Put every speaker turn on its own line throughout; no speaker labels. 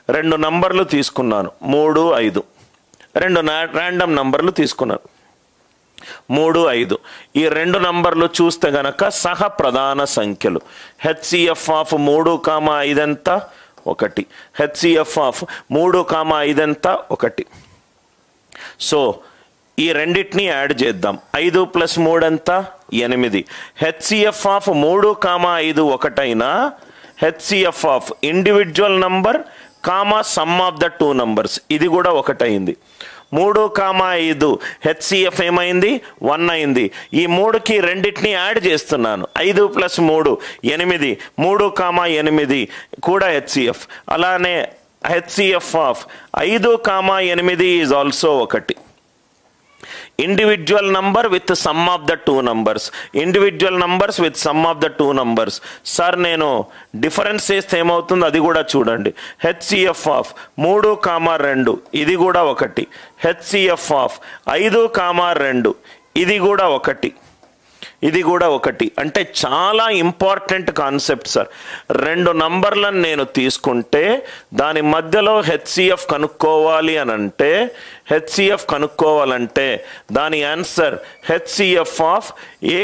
రెండు నంబర్లు తీసుకున్నాను 3, 5. రెండు ర్యాండమ్ నంబర్లు తీసుకున్నాను 3, 5. ఈ రెండు నంబర్లు చూస్తే గనక సహ ప్రధాన సంఖ్యలు. హెచ్సిఎఫ్ ఆఫ్ 3, 5 ఎంత? 1. హెచ్సిఎఫ్ ఆఫ్ 3, 5 ఎంత? 1. సో ఈ రెండింటిని యాడ్ చేద్దాం. 5 + 3 ఎంత? 8. హెచ్సిఎఫ్ ఆఫ్ 3, 5 ఒకటైనా HCF of individual number some of the 2 numbers ఇది కూడా ఒకటైంది. 3, 5 హెచ్సిఎఫ్ ఏమైంది? 1 అయింది. ఈ 3కి రెండింటిని యాడ్ చేస్తున్నాను. 5 + 3 8. 3, 8 కూడా హెచ్సిఎఫ్. అలానే HCF of 5, 8 is also 1. Individual number with some of the 2 numbers. Individual numbers with some of the 2 numbers. Sir నేను డిఫరెన్స్ చేస్తే ఏమవుతుందో అది కూడా చూడండి. హెచ్సిఎఫ్ ఆఫ్ 3, 2 ఇది కూడా 1. హెచ్సిఎఫ్ ఆఫ్ 5, 2 ఇది కూడా 1. ఇది కూడా 1. అంటే చాలా ఇంపార్టెంట్ కాన్సెప్ట్ సార్. రెండు నంబర్లను నేను తీసుకుంటే దాని మధ్యలో హెచ్సిఎఫ్ కనుక్కోవాలి అని అంటే హెచ్సిఎఫ్ కనుక్కోవాలంటే దాని answer HCF of A,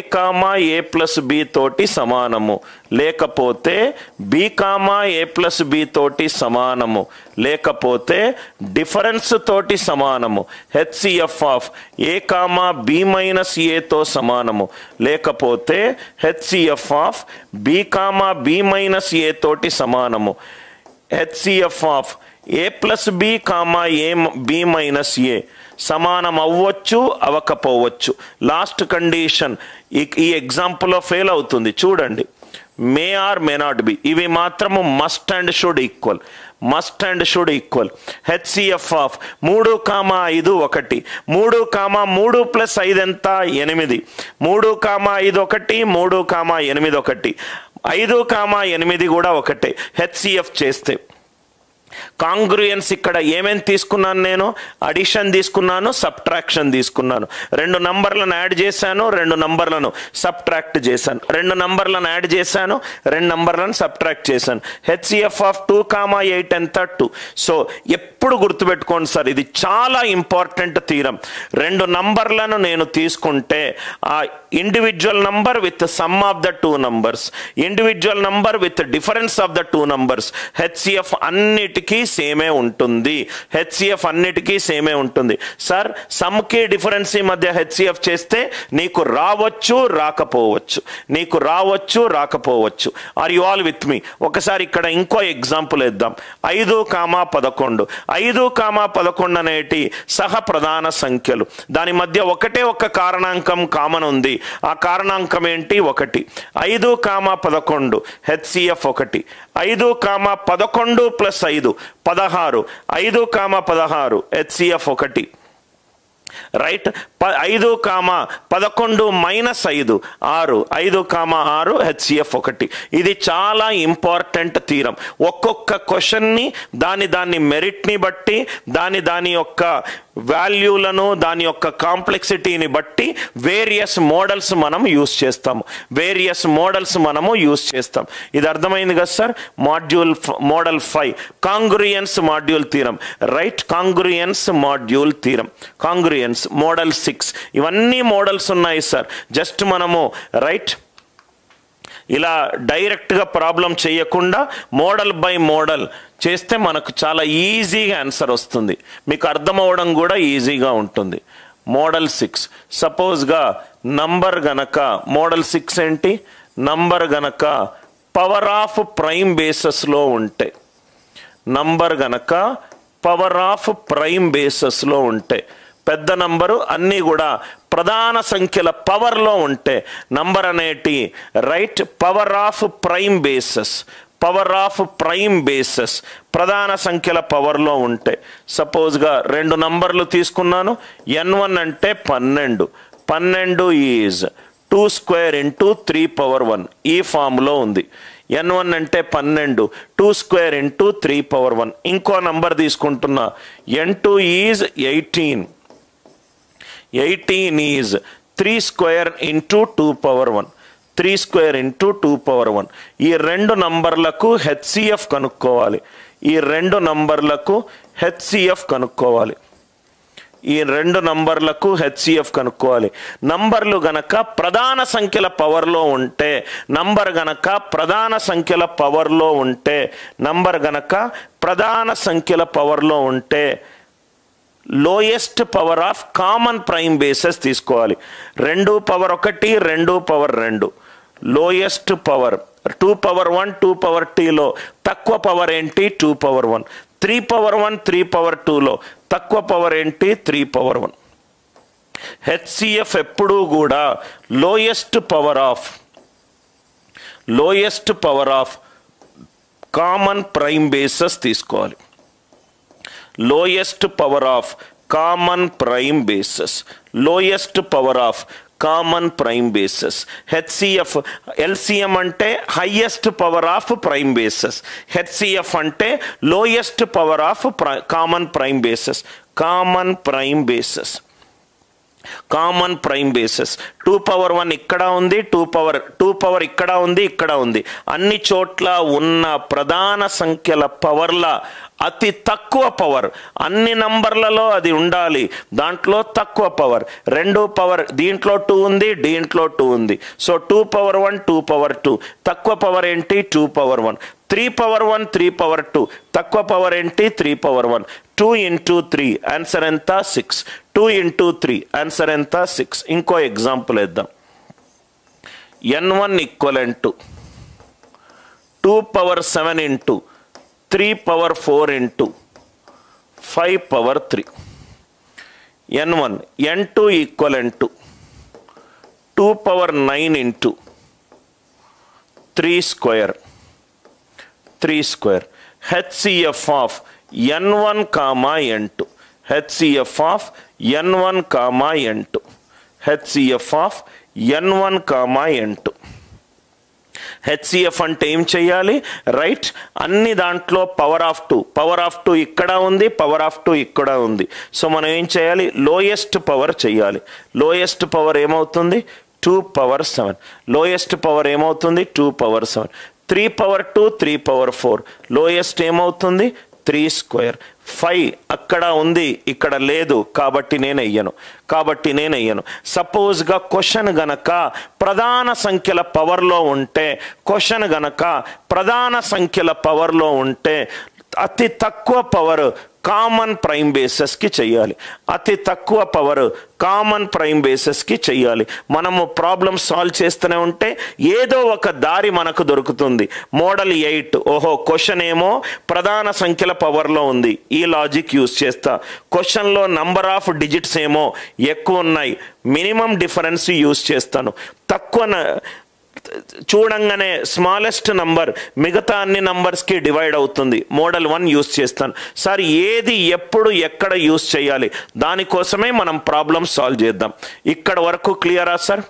A + B తోటి సమానము, లేకపోతే B, A + B తోటి సమానము, లేకపోతే డిఫరెన్స్ తోటి సమానము. HCF of A, B - A తో సమానము, లేకపోతే HCF of B, B - A తోటి సమానము. HCF of A + B, B - A సమానం అవ్వచ్చు, అవ్వకపోవచ్చు. లాస్ట్ కండిషన్ ఈ ఎగ్జాంపుల్లో ఫెయిల్ అవుతుంది. చూడండి, మే ఆర్ మే నాట్ బి. ఇవి మాత్రము must and should equal. Must and should equal. HCF of 3, 5 1. 3, 3 + 5 ఎంత? 8. 3, 5 1. 3, 8 1. 5, 8 కూడా 1. హెచ్సిఎఫ్ చేస్తే కాంగ్రుయన్స్ ఇక్కడ ఏమేమి తీసుకున్నాను? నేను అడిషన్ తీసుకున్నాను, సబ్ట్రాక్షన్ తీసుకున్నాను. రెండు నంబర్లను యాడ్ చేశాను, రెండు నంబర్లను సబ్ట్రాక్ట్ చేశాను. రెండు నంబర్లను యాడ్ చేశాను, రెండు నంబర్లను సబ్ట్రాక్ట్ చేశాను. హెచ్సిఎఫ్ ఆఫ్ 2, 8 ఎంత? 2. సో ఎప్పుడు గుర్తుపెట్టుకోండి సార్, ఇది చాలా ఇంపార్టెంట్ థీరం. రెండు నంబర్లను నేను తీసుకుంటే ఆ individual number with some of the 2 numbers, individual number with difference of the 2 numbers, HCF అన్నిటికీ సేమే ఉంటుంది. హెచ్సిఎఫ్ అన్నిటికీ సేమే ఉంటుంది. సార్ సమ్కి డిఫరెన్స్ మధ్య హెచ్సిఎఫ్ చేస్తే నీకు రావచ్చు, రాకపోవచ్చు. నీకు రావచ్చు, రాకపోవచ్చు. Are you all with me? ఒకసారి ఇక్కడ ఇంకో ఎగ్జాంపుల్ ఇద్దాం. 5, 11. 5, 11 అనేటి సహ ప్రధాన సంఖ్యలు. దాని మధ్య ఒకటే ఒక కారణాంకం కామన్ ఉంది. ఆ కారణాంకం ఏంటి? 1. 5, 11 హెచ్సిఎఫ్ 1. 5, 11 + 5 16. 5, 16 హెచ్సిఎఫ్ 1. రైట్. 5, 11 - 5 6. 5, 6 హెచ్సిఎఫ్ 1. ఇది చాలా ఇంపార్టెంట్ థీరం. ఒక్కొక్క క్వశ్చన్ని దాని మెరిట్ని బట్టి దాని యొక్క వాల్యూలను దాని యొక్క కాంప్లెక్సిటీని బట్టి వేరియస్ మోడల్స్ మనం యూస్ చేస్తాము. ఇది అర్థమైంది కదా sir? Model 5 congruence module theorem. Right. Congruence module theorem. Congruence model 6. ఇవన్నీ మోడల్స్ ఉన్నాయి సార్. జస్ట్ మనము రైట్ ఇలా డైరెక్ట్గా ప్రాబ్లం చేయకుండా మోడల్ బై మోడల్ చేస్తే మనకు చాలా ఈజీగా ఆన్సర్ వస్తుంది. మీకు అర్థం అవ్వడం కూడా ఈజీగా ఉంటుంది. మోడల్ 6 సపోజ్గా నంబర్ గనక మోడల్ 6 ఏంటి? నంబర్ గనక పవర్ ఆఫ్ ప్రైమ్ బేసెస్లో ఉంటే, నంబర్ గనక పవర్ ఆఫ్ ప్రైమ్ బేసెస్లో ఉంటే, పెద్ద నంబరు అన్నీ కూడా ప్రధాన సంఖ్యల పవర్లో ఉంటే నంబర్ అనేటి right power of prime bases, power of prime bases ప్రధాన సంఖ్యల పవర్లో ఉంటే, సపోజ్గా రెండు నంబర్లు తీసుకున్నాను. n1 అంటే 12. 12 ఈజ్ 2² × 3^1 ఈ ఫామ్లో ఉంది. n1 అంటే 12, 2² × 3^1. ఇంకో నంబర్ తీసుకుంటున్నా. n2 is 18. 18 is 3² × 2^1. 3 square into 2 power 1. ఈ రెండు నంబర్లకు హెచ్సిఎఫ్ కనుక్కోవాలి. ఈ రెండు నంబర్లకు హెచ్సిఎఫ్ కనుక్కోవాలి. ఈ రెండు నంబర్లకు హెచ్సిఎఫ్ కనుక్కోవాలి. నంబర్లు గనక ప్రధాన సంఖ్యల పవర్లో ఉంటే, నంబర్ గనక ప్రధాన సంఖ్యల పవర్లో ఉంటే, నంబర్ గనక ప్రధాన సంఖ్యల పవర్లో ఉంటే lowest power of common prime bases తీసుకోవాలి. 2 power 1, 2 power 2. Lowest power 2 power 1, 2 power 2లో తక్కువ పవర్ ఏంటి? 2 పవర్ 1. 3 పవర్ 1, 3 పవర్ 2లో తక్కువ పవర్ ఏంటి? 3 పవర్ 1. హెచ్సిఎఫ్ ఎప్పుడూ కూడా lowest power of common prime bases తీసుకోవాలి. Lowest power of common prime bases, lowest power of common prime bases. HCF, LCM అంటే highest power of prime bases, HCF అంటే lowest power of common prime bases. Common prime bases, common prime bases. 2 power 1 ఇక్కడ ఉంది, 2 power ఇక్కడ ఉంది, ఇక్కడ ఉంది. అన్ని చోట్ల ఉన్న ప్రధాన సంఖ్యల పవర్ల అతి తక్కువ పవర్, అన్ని నంబర్లలో అది ఉండాలి, దాంట్లో తక్కువ పవర్. 2 పవర్, దీంట్లో 2 ఉంది, దీంట్లో 2 ఉంది. So 2 power 1, 2 power 2. తక్కువ పవర్ ఏంటి? 2 పవర్ 1. 3 power 1, 3 power 2. తక్కువ పవర్ ఏంటి? 3 పవర్ 1. 2 ఇంటూ 3 ఆన్సర్ ఎంత? 6. 2 ఇంటూ 3 ఆన్సర్ ఎంత? 6. ఇంకో ఎగ్జాంపుల్ వేద్దాం. n1 equivalent 2 power 7 into 3 power 4 into 5 power 3. n1. n2 equivalent 2 power 9 into 3 square, 3 square. HCF of n1, n2. HCF of n1, n2. HCF of n1, n2. HCF అంటే ఏం చేయాలి? Right, అన్ని దాంట్లో power of 2, power of 2 ఇక్కడ ఉంది, power of 2 ఇక్కడ ఉంది. So మనం ఏం చేయాలి? లోయెస్ట్ పవర్ చేయాలి. లోయెస్ట్ పవర్ ఏమవుతుంది? 2 పవర్ 7. లోయెస్ట్ పవర్ ఏమవుతుంది? 2 పవర్ 7. 3 power 2, 3 power 4. లోయెస్ట్ ఏమవుతుంది? 3 స్క్వేర్. 5 అక్కడ ఉంది, ఇక్కడ లేదు, కాబట్టి నేను వెయ్యను. సపోజ్గా క్వశ్చన్ గనక ప్రధాన సంఖ్యల పవర్లో ఉంటే, అతి తక్కువ పవర్ కామన్ ప్రైమ్ బేసెస్కి చేయాలి. అతి తక్కువ పవర్ కామన్ ప్రైమ్ బేసెస్కి చేయాలి. మనము ప్రాబ్లమ్ సాల్వ్ చేస్తూనే ఉంటే ఏదో ఒక దారి మనకు దొరుకుతుంది. మోడల్ 8, ఓహో క్వశ్చన్ ఏమో ప్రధాన సంఖ్యల పవర్లో ఉంది, ఈ లాజిక్ యూజ్ చేస్తా. క్వశ్చన్లో నంబర్ ఆఫ్ డిజిట్స్ ఏమో ఎక్కువ ఉన్నాయి, మినిమం డిఫరెన్స్ యూజ్ చేస్తాను. తక్కువ చూడంగానే స్మాలెస్ట్ నంబర్ మిగతా అన్ని నంబర్స్కి డివైడ్ అవుతుంది, మోడల్ 1 యూజ్ చేస్తాను. సార్ ఏది ఎప్పుడు ఎక్కడ యూజ్ చేయాలి, దానికోసమే మనం ప్రాబ్లమ్ సాల్వ్ చేద్దాం. ఇక్కడ వరకు క్లియరా సార్?